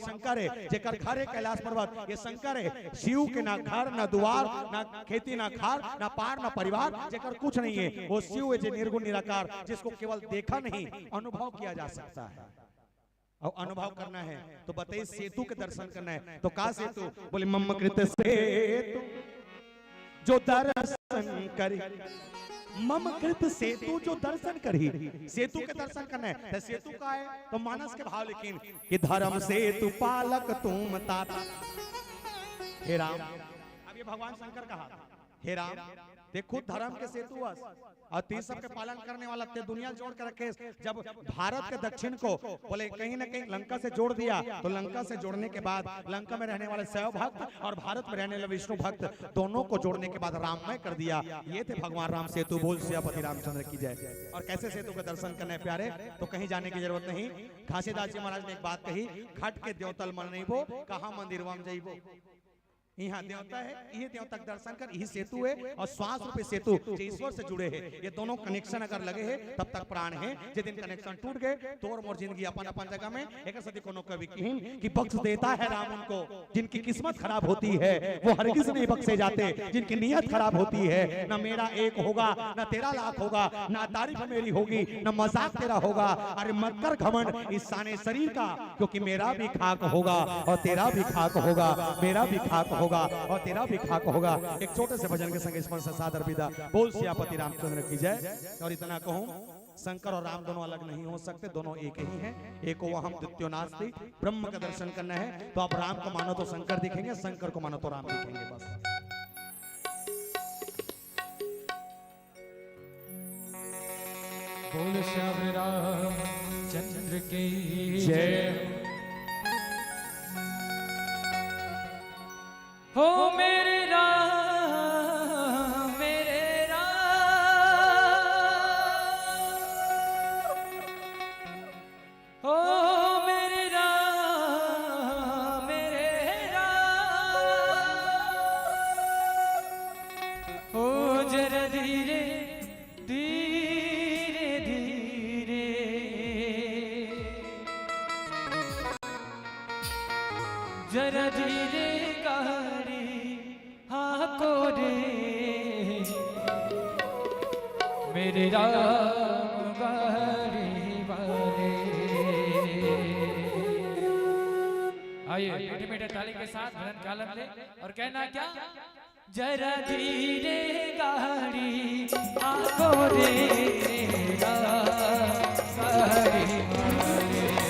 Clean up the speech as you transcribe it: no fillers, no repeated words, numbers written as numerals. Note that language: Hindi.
शंकर है, जेकर घर है कैलाश पर्वत, ये शंकर है। शिव के ना घर ना द्वार ना खेती ना खार ना पार ना परिवार, जेकर कुछ नहीं है, वो शिव है जो निर्गुण निराकार, जिसको केवल देखा नहीं अनुभव किया जा सकता है। और अनुभव करना है तो बताइए सेतु के दर्शन करना है तो का सेतु? बोले मम कृत सेतु जो दर्शन करी, मम कृत सेतु जो दर्शन करी, सेतु के दर्शन करना है। तो सेतु का है तो मानस के भाव, लेकिन कि धर्म सेतु पालक तुम ताता। हे राम, अब ये भगवान शंकर कहा, हे राम देखो धर्म के सेतु और तीन सबके पालन करने वाला ते दुनिया जोड़ कर रखे। जब भारत के दक्षिण को बोले कहीं ना कहीं लंका से जोड़ दिया, तो लंका से जोड़ने के बाद लंका में रहने वाले शैव भक्त और भारत में रहने वाले विष्णु भक्त दोनों को जोड़ने के बाद राममय कर दिया। ये थे भगवान राम सेतु। बोल सियापति रामचंद्र की जय। और कैसे सेतु के दर्शन करने प्यारे, तो कहीं जाने की जरूरत नहीं। घासीदास जी महाराज ने एक बात कही, खट के देवतल मन नहीं वो कहा मंदिर वाम जइबो। यहाँ देवता है, ये देवता का दर्शन कर, यही सेतु है। और श्वास रूपी सेतु जो ईश्वर से जुड़े हैं, ये दोनों कनेक्शन अगर लगे हैं तब तक प्राण है। जिस दिन कनेक्शन टूट गए तो और मोर जिंदगी अपन अपन जगह में एक सदी कोनो कवि की बख्श देता है राम उनको जिनकी किस्मत खराब होती है, वो हरगिज नहीं बख्शे जाते। जिनकी नियत खराब होती है, न मेरा एक होगा न तेरा लाख होगा, न तारीफ मेरी होगी न मजाक तेरा होगा। अरे मत कर घमंड इस शाने शरीर का, क्योंकि मेरा भी खाक होगा और तेरा भी खाक होगा, मेरा भी खाक होगा और तेरा भी खाक होगा। एक छोटे से भजन के संग स्मरण से सादर विदा। बोल सियापति रामचंद्र की जय। और इतना कहूं, शंकर और राम दोनों अलग नहीं हो सकते, दोनों एक ही हैं। एको वहम द्वितीयो नास्ति। ब्रह्म का दर्शन करना है तो आप राम को मानो तो शंकर दिखेंगे, शंकर को मानो तो राम दिखेंगे। बस बोल श्याम राम चंद्र की जय। हो मेरे राम मेरे राम, हो मेरे राम मेरे राम, हो जरा धीरे धीरे धीरे, जरा धीरे मेरे राम गाड़ी वाले। आइए मीठे मीठे ताली के साथ भजन कालम ले और कहना क्या, जरा धीरे गाड़ी आको रे राम गाड़ी वाले।